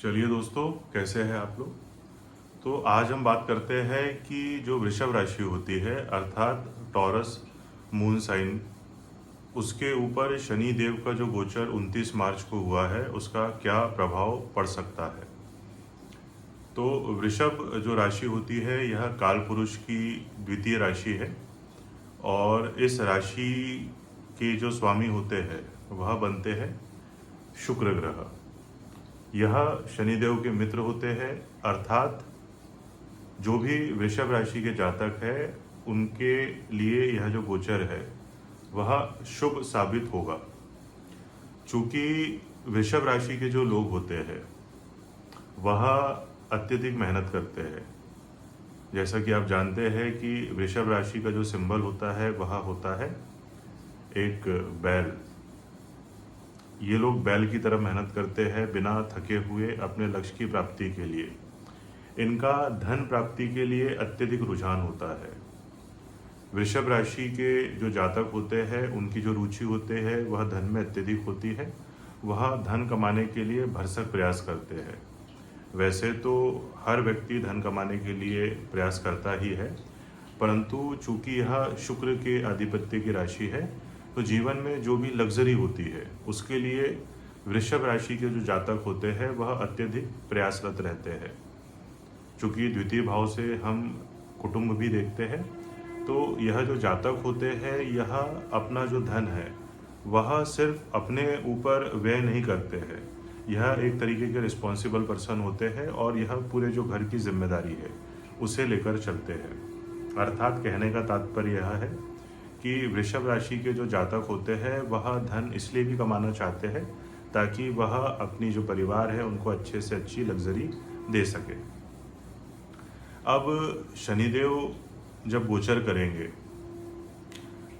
चलिए दोस्तों, कैसे हैं आप लोग। तो आज हम बात करते हैं कि जो वृषभ राशि होती है अर्थात टॉरस मून साइन, उसके ऊपर शनि देव का जो गोचर 29 मार्च को हुआ है उसका क्या प्रभाव पड़ सकता है। तो वृषभ जो राशि होती है यह काल पुरुष की द्वितीय राशि है और इस राशि के जो स्वामी होते हैं वह बनते हैं शुक्र ग्रह। यह शनिदेव के मित्र होते हैं अर्थात जो भी वृषभ राशि के जातक है उनके लिए यह जो गोचर है वह शुभ साबित होगा। चूंकि वृषभ राशि के जो लोग होते हैं वह अत्यधिक मेहनत करते हैं। जैसा कि आप जानते हैं कि वृषभ राशि का जो सिंबल होता है वह होता है एक बैल। ये लोग बैल की तरह मेहनत करते हैं बिना थके हुए अपने लक्ष्य की प्राप्ति के लिए। इनका धन प्राप्ति के लिए अत्यधिक रुझान होता है। वृषभ राशि के जो जातक होते हैं उनकी जो रुचि होते हैं वह धन में अत्यधिक होती है। वह धन कमाने के लिए भरसक प्रयास करते हैं। वैसे तो हर व्यक्ति धन कमाने के लिए प्रयास करता ही है, परंतु चूंकि यह शुक्र के आधिपत्य की राशि है तो जीवन में जो भी लग्जरी होती है उसके लिए वृषभ राशि के जो जातक होते हैं वह अत्यधिक प्रयासरत रहते हैं। चूंकि द्वितीय भाव से हम कुटुंब भी देखते हैं तो यह जो जातक होते हैं यह अपना जो धन है वह सिर्फ अपने ऊपर व्यय नहीं करते हैं। यह एक तरीके के रिस्पॉन्सिबल पर्सन होते हैं और यह पूरे जो घर की जिम्मेदारी है उसे लेकर चलते हैं। अर्थात कहने का तात्पर्य यह है कि वृषभ राशि के जो जातक होते हैं वह धन इसलिए भी कमाना चाहते हैं ताकि वह अपनी जो परिवार है उनको अच्छे से अच्छी लग्जरी दे सके। अब शनिदेव जब गोचर करेंगे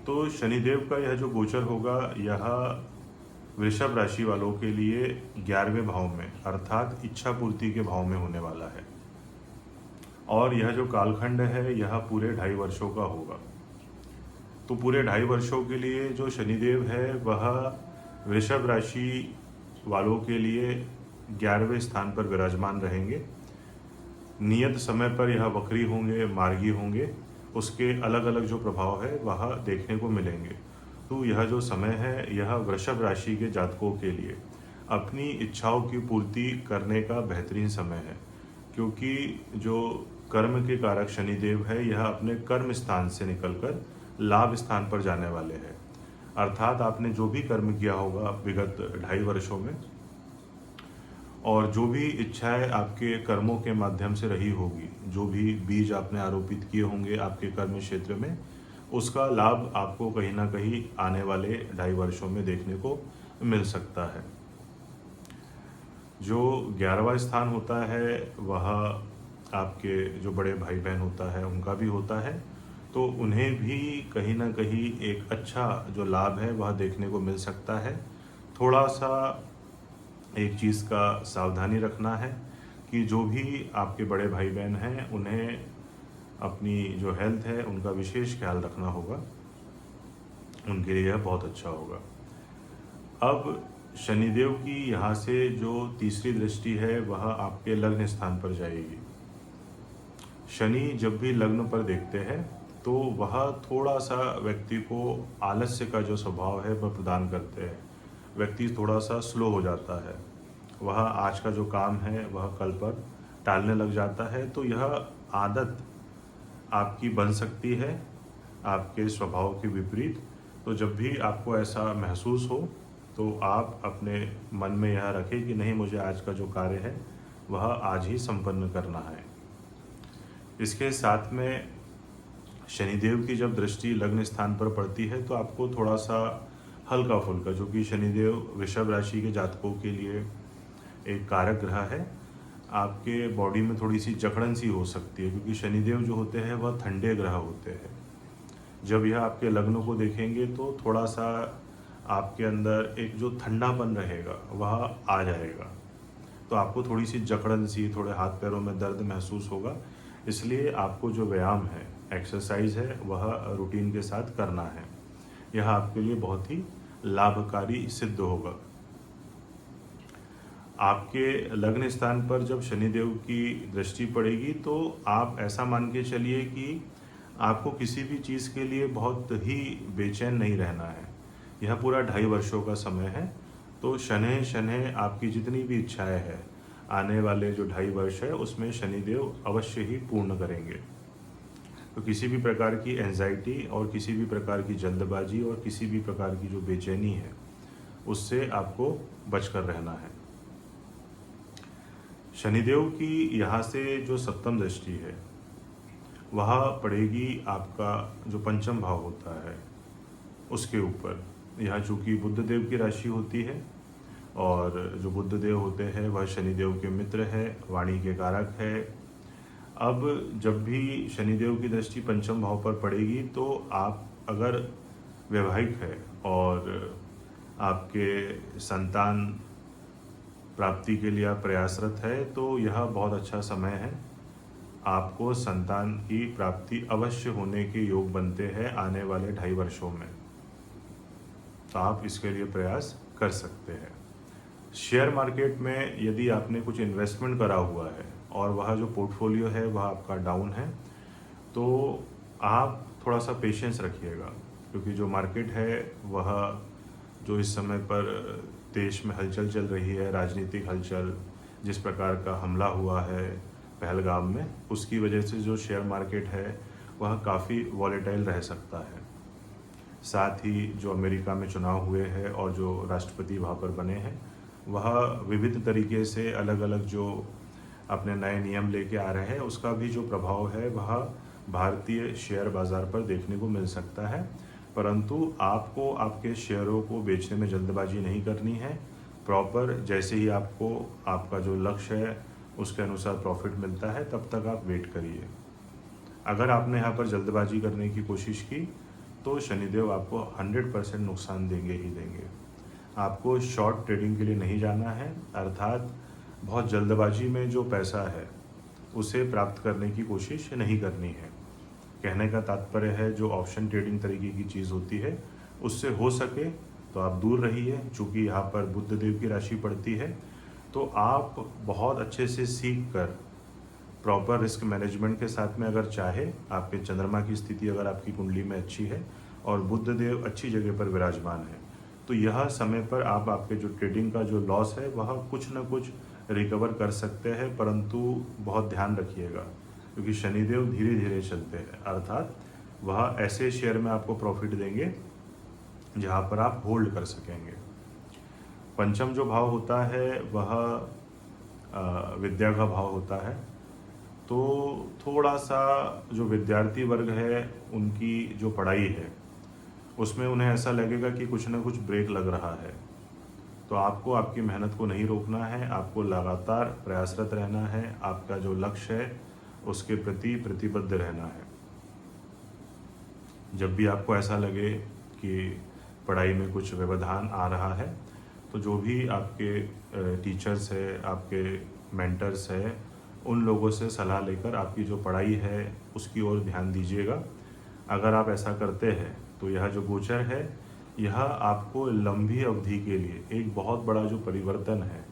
तो शनिदेव का यह जो गोचर होगा यह वृषभ राशि वालों के लिए 11वें भाव में अर्थात इच्छा पूर्ति के भाव में होने वाला है और यह जो कालखंड है यह पूरे 2.5 वर्षों का होगा। तो पूरे 2.5 वर्षों के लिए जो शनिदेव है वह वृषभ राशि वालों के लिए 11वें स्थान पर विराजमान रहेंगे। नियत समय पर यह वक्री होंगे, मार्गी होंगे, उसके अलग अलग जो प्रभाव है वह देखने को मिलेंगे। तो यह जो समय है यह वृषभ राशि के जातकों के लिए अपनी इच्छाओं की पूर्ति करने का बेहतरीन समय है, क्योंकि जो कर्म के कारक शनिदेव है यह अपने कर्म स्थान से निकलकर लाभ स्थान पर जाने वाले हैं। अर्थात आपने जो भी कर्म किया होगा विगत 2.5 वर्षों में और जो भी इच्छाएं आपके कर्मों के माध्यम से रही होगी, जो भी बीज आपने आरोपित किए होंगे आपके कर्म क्षेत्र में, उसका लाभ आपको कहीं ना कहीं आने वाले 2.5 वर्षों में देखने को मिल सकता है। जो 11वां स्थान होता है वह आपके जो बड़े भाई बहन होता है उनका भी होता है, तो उन्हें भी कहीं ना कहीं एक अच्छा जो लाभ है वह देखने को मिल सकता है। थोड़ा सा एक चीज़ का सावधानी रखना है कि जो भी आपके बड़े भाई बहन हैं उन्हें अपनी जो हेल्थ है उनका विशेष ख्याल रखना होगा, उनके लिए यह बहुत अच्छा होगा। अब शनिदेव की यहाँ से जो तीसरी दृष्टि है वह आपके लग्न स्थान पर जाएगी। शनि जब भी लग्न पर देखते हैं तो वह थोड़ा सा व्यक्ति को आलस्य का जो स्वभाव है वह प्रदान करते हैं। व्यक्ति थोड़ा सा स्लो हो जाता है, वह आज का जो काम है वह कल पर टालने लग जाता है। तो यह आदत आपकी बन सकती है आपके स्वभाव के विपरीत। तो जब भी आपको ऐसा महसूस हो तो आप अपने मन में यह रखें कि नहीं, मुझे आज का जो कार्य है वह आज ही संपन्न करना है। इसके साथ में शनिदेव की जब दृष्टि लग्न स्थान पर पड़ती है तो आपको थोड़ा सा हल्का फुल्का, जो कि शनिदेव वृषभ राशि के जातकों के लिए एक कारक ग्रह है, आपके बॉडी में थोड़ी सी जकड़न सी हो सकती है, क्योंकि शनिदेव जो होते हैं वह ठंडे ग्रह होते हैं। जब यह आपके लग्न को देखेंगे तो थोड़ा सा आपके अंदर एक जो ठंडापन रहेगा वह आ जाएगा। तो आपको थोड़ी सी जकड़न सी, थोड़े हाथ पैरों में दर्द महसूस होगा। इसलिए आपको जो व्यायाम है, एक्सरसाइज है, वह रूटीन के साथ करना है। यह आपके लिए बहुत ही लाभकारी सिद्ध होगा। आपके लग्न स्थान पर जब शनिदेव की दृष्टि पड़ेगी तो आप ऐसा मान के चलिए कि आपको किसी भी चीज़ के लिए बहुत ही बेचैन नहीं रहना है। यह पूरा 2.5 वर्षों का समय है। तो शनैः शनैः आपकी जितनी भी इच्छाएं हैं आने वाले जो 2.5 वर्ष है उसमें शनिदेव अवश्य ही पूर्ण करेंगे। तो किसी भी प्रकार की एंजाइटी और किसी भी प्रकार की जल्दबाजी और किसी भी प्रकार की जो बेचैनी है उससे आपको बचकर रहना है। शनिदेव की यहाँ से जो सप्तम दृष्टि है वह पड़ेगी आपका जो पंचम भाव होता है उसके ऊपर। यहाँ चूँकि बुध देव की राशि होती है और जो बुध देव होते हैं वह शनिदेव के मित्र है, वाणी के कारक है। अब जब भी शनिदेव की दृष्टि पंचम भाव पर पड़ेगी तो आप अगर वैवाहिक है और आपके संतान प्राप्ति के लिए आप प्रयासरत है तो यह बहुत अच्छा समय है। आपको संतान की प्राप्ति अवश्य होने के योग बनते हैं आने वाले 2.5 वर्षों में। तो आप इसके लिए प्रयास कर सकते हैं। शेयर मार्केट में यदि आपने कुछ इन्वेस्टमेंट करा हुआ है और वह जो पोर्टफोलियो है वह आपका डाउन है तो आप थोड़ा सा पेशेंस रखिएगा, क्योंकि जो मार्केट है वह जो इस समय पर देश में हलचल चल रही है, राजनीतिक हलचल, जिस प्रकार का हमला हुआ है पहलगाम में, उसकी वजह से जो शेयर मार्केट है वह काफ़ी वॉलेटाइल रह सकता है। साथ ही जो अमेरिका में चुनाव हुए हैं और जो राष्ट्रपति वहाँ पर बने हैं वह विविध तरीके से अलग अलग जो अपने नए नियम लेके आ रहे हैं उसका भी जो प्रभाव है वह भारतीय शेयर बाज़ार पर देखने को मिल सकता है। परंतु आपको आपके शेयरों को बेचने में जल्दबाजी नहीं करनी है। प्रॉपर जैसे ही आपको आपका जो लक्ष्य है उसके अनुसार प्रॉफिट मिलता है तब तक आप वेट करिए। अगर आपने यहाँ पर जल्दबाजी करने की कोशिश की तो शनिदेव आपको 100% नुकसान देंगे ही देंगे। आपको शॉर्ट ट्रेडिंग के लिए नहीं जाना है, अर्थात बहुत जल्दबाजी में जो पैसा है उसे प्राप्त करने की कोशिश नहीं करनी है। कहने का तात्पर्य है जो ऑप्शन ट्रेडिंग तरीके की चीज़ होती है उससे हो सके तो आप दूर रहिए। चूँकि यहाँ पर बुध देव की राशि पड़ती है तो आप बहुत अच्छे से सीख कर प्रॉपर रिस्क मैनेजमेंट के साथ में अगर चाहे, आपके चंद्रमा की स्थिति अगर आपकी कुंडली में अच्छी है और बुध देव अच्छी जगह पर विराजमान है तो यह समय पर आप आपके जो ट्रेडिंग का जो लॉस है वह कुछ न कुछ रिकवर कर सकते हैं। परंतु बहुत ध्यान रखिएगा क्योंकि शनिदेव धीरे धीरे चलते हैं, अर्थात वह ऐसे शेयर में आपको प्रॉफिट देंगे जहाँ पर आप होल्ड कर सकेंगे। पंचम जो भाव होता है वह विद्या का भाव होता है। तो थोड़ा सा जो विद्यार्थी वर्ग है उनकी जो पढ़ाई है उसमें उन्हें ऐसा लगेगा कि कुछ ना कुछ ब्रेक लग रहा है। तो आपको आपकी मेहनत को नहीं रोकना है, आपको लगातार प्रयासरत रहना है, आपका जो लक्ष्य है उसके प्रति प्रतिबद्ध रहना है। जब भी आपको ऐसा लगे कि पढ़ाई में कुछ व्यवधान आ रहा है तो जो भी आपके टीचर्स है, आपके मेंटर्स है, उन लोगों से सलाह लेकर आपकी जो पढ़ाई है उसकी ओर ध्यान दीजिएगा। अगर आप ऐसा करते हैं तो यह जो गोचर है यह आपको लंबी अवधि के लिए एक बहुत बड़ा जो परिवर्तन है,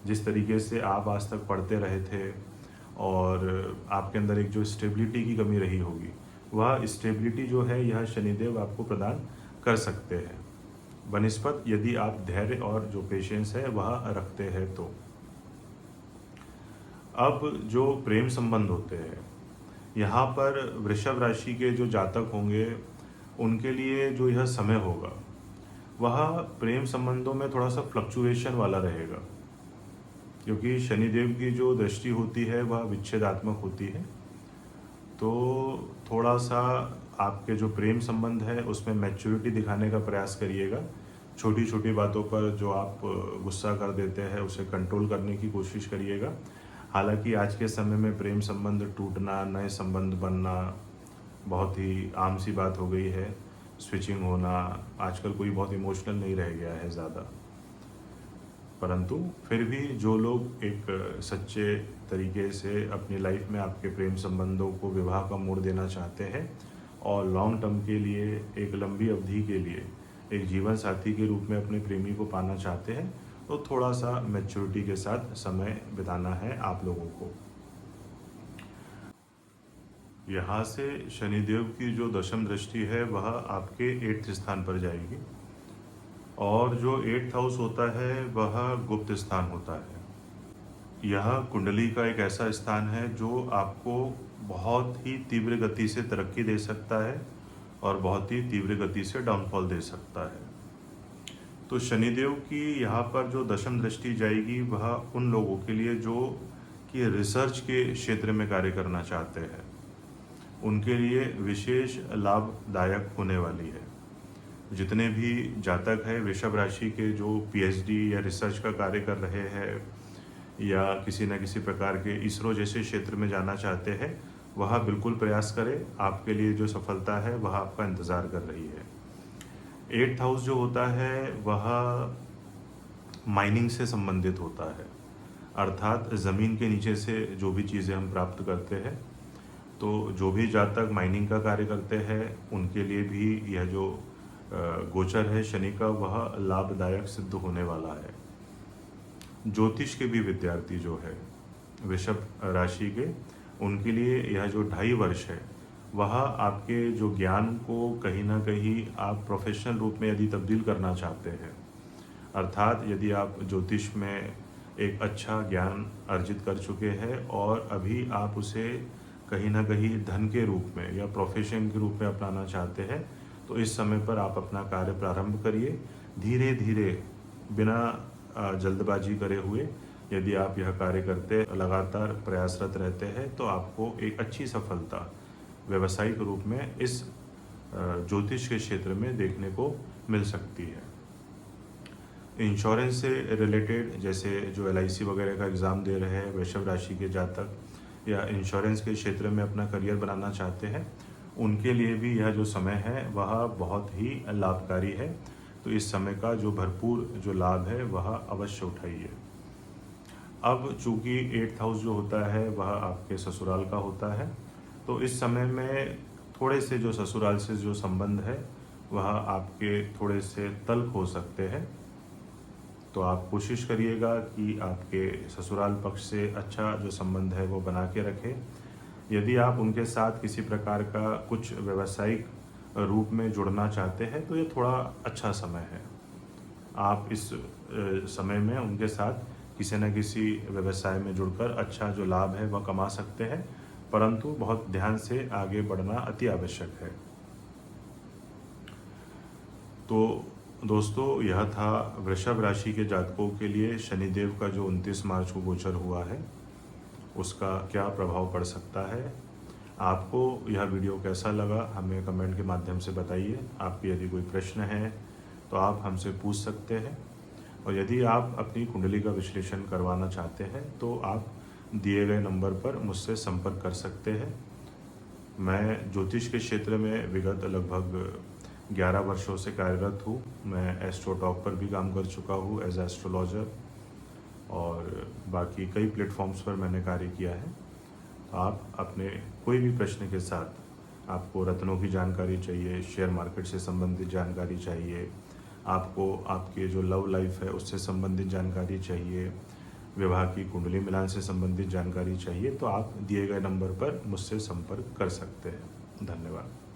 जिस तरीके से आप आज तक पढ़ते रहे थे और आपके अंदर एक जो स्टेबिलिटी की कमी रही होगी, वह स्टेबिलिटी जो है यह शनिदेव आपको प्रदान कर सकते हैं, बनिस्पत यदि आप धैर्य और जो पेशेंस है वह रखते हैं तो। अब जो प्रेम संबंध होते हैं यहाँ पर वृषभ राशि के जो जातक होंगे उनके लिए जो यह समय होगा वह प्रेम संबंधों में थोड़ा सा फ्लक्चुएशन वाला रहेगा, क्योंकि शनिदेव की जो दृष्टि होती है वह विच्छेदात्मक होती है। तो थोड़ा सा आपके जो प्रेम संबंध है उसमें मैच्योरिटी दिखाने का प्रयास करिएगा। छोटी छोटी बातों पर जो आप गुस्सा कर देते हैं उसे कंट्रोल करने की कोशिश करिएगा। हालांकि आज के समय में प्रेम संबंध टूटना, नए संबंध बनना बहुत ही आम सी बात हो गई है। स्विचिंग होना, आजकल कोई बहुत इमोशनल नहीं रह गया है ज़्यादा। परंतु फिर भी जो लोग एक सच्चे तरीके से अपनी लाइफ में आपके प्रेम संबंधों को विवाह का मोड़ देना चाहते हैं और लॉन्ग टर्म के लिए, एक लंबी अवधि के लिए एक जीवन साथी के रूप में अपने प्रेमी को पाना चाहते हैं, तो थोड़ा सा मैच्योरिटी के साथ समय बिताना है आप लोगों को। यहाँ से शनिदेव की जो दशम दृष्टि है वह आपके 8th स्थान पर जाएगी, और जो 8th हाउस होता है वह गुप्त स्थान होता है। यह कुंडली का एक ऐसा स्थान है जो आपको बहुत ही तीव्र गति से तरक्की दे सकता है और बहुत ही तीव्र गति से डाउनफॉल दे सकता है। तो शनिदेव की यहाँ पर जो दशम दृष्टि जाएगी वह उन लोगों के लिए जो कि रिसर्च के क्षेत्र में कार्य करना चाहते हैं, उनके लिए विशेष लाभदायक होने वाली है। जितने भी जातक हैं वृषभ राशि के जो पीएचडी या रिसर्च का कार्य कर रहे हैं या किसी न किसी प्रकार के इसरो जैसे क्षेत्र में जाना चाहते हैं, वह बिल्कुल प्रयास करें। आपके लिए जो सफलता है वह आपका इंतज़ार कर रही है। 8th हाउस जो होता है वह माइनिंग से संबंधित होता है, अर्थात ज़मीन के नीचे से जो भी चीज़ें हम प्राप्त करते हैं, तो जो भी जातक माइनिंग का कार्य करते हैं उनके लिए भी यह जो गोचर है शनि का वह लाभदायक सिद्ध होने वाला है। ज्योतिष के भी विद्यार्थी जो है वृषभ राशि के, उनके लिए यह जो 2.5 वर्ष है वह आपके जो ज्ञान को कहीं ना कहीं आप प्रोफेशनल रूप में यदि तब्दील करना चाहते हैं, अर्थात यदि आप ज्योतिष में एक अच्छा ज्ञान अर्जित कर चुके हैं और अभी आप उसे कहीं ना कहीं धन के रूप में या प्रोफेशन के रूप में अपनाना चाहते हैं, तो इस समय पर आप अपना कार्य प्रारंभ करिए। धीरे धीरे बिना जल्दबाजी करे हुए यदि आप यह कार्य करते लगातार प्रयासरत रहते हैं तो आपको एक अच्छी सफलता व्यावसायिक रूप में इस ज्योतिष के क्षेत्र में देखने को मिल सकती है। इंश्योरेंस से रिलेटेड जैसे जो LIC वगैरह का एग्ज़ाम दे रहे हैं वृषभ राशि के जातक, या इंश्योरेंस के क्षेत्र में अपना करियर बनाना चाहते हैं, उनके लिए भी यह जो समय है वह बहुत ही लाभकारी है। तो इस समय का जो भरपूर जो लाभ है वह अवश्य उठाइए। अब चूँकि 8th हाउस जो होता है वह आपके ससुराल का होता है, तो इस समय में थोड़े से जो ससुराल से जो संबंध है वह आपके थोड़े से तल्ख हो सकते हैं। तो आप कोशिश करिएगा कि आपके ससुराल पक्ष से अच्छा जो संबंध है वो बना के रखें। यदि आप उनके साथ किसी प्रकार का कुछ व्यावसायिक रूप में जुड़ना चाहते हैं तो ये थोड़ा अच्छा समय है। आप इस समय में उनके साथ किसी न किसी व्यवसाय में जुड़कर अच्छा जो लाभ है वह कमा सकते हैं, परंतु बहुत ध्यान से आगे बढ़ना अति आवश्यक है। तो दोस्तों, यह था वृषभ राशि के जातकों के लिए शनिदेव का जो 29 मार्च को गोचर हुआ है उसका क्या प्रभाव पड़ सकता है। आपको यह वीडियो कैसा लगा हमें कमेंट के माध्यम से बताइए। आपके यदि कोई प्रश्न है तो आप हमसे पूछ सकते हैं, और यदि आप अपनी कुंडली का विश्लेषण करवाना चाहते हैं तो आप दिए गए नंबर पर मुझसे संपर्क कर सकते हैं। मैं ज्योतिष के क्षेत्र में विगत लगभग 11 वर्षों से कार्यरत हूँ। मैं एस्ट्रो टॉक पर भी काम कर चुका हूँ एज एस्ट्रोलॉजर, और बाकी कई प्लेटफॉर्म्स पर मैंने कार्य किया है। आप अपने कोई भी प्रश्न के साथ, आपको रत्नों की जानकारी चाहिए, शेयर मार्केट से संबंधित जानकारी चाहिए, आपको आपके जो लव लाइफ है उससे संबंधित जानकारी चाहिए, विवाह की कुंडली मिलान से संबंधित जानकारी चाहिए, तो आप दिए गए नंबर पर मुझसे संपर्क कर सकते हैं। धन्यवाद।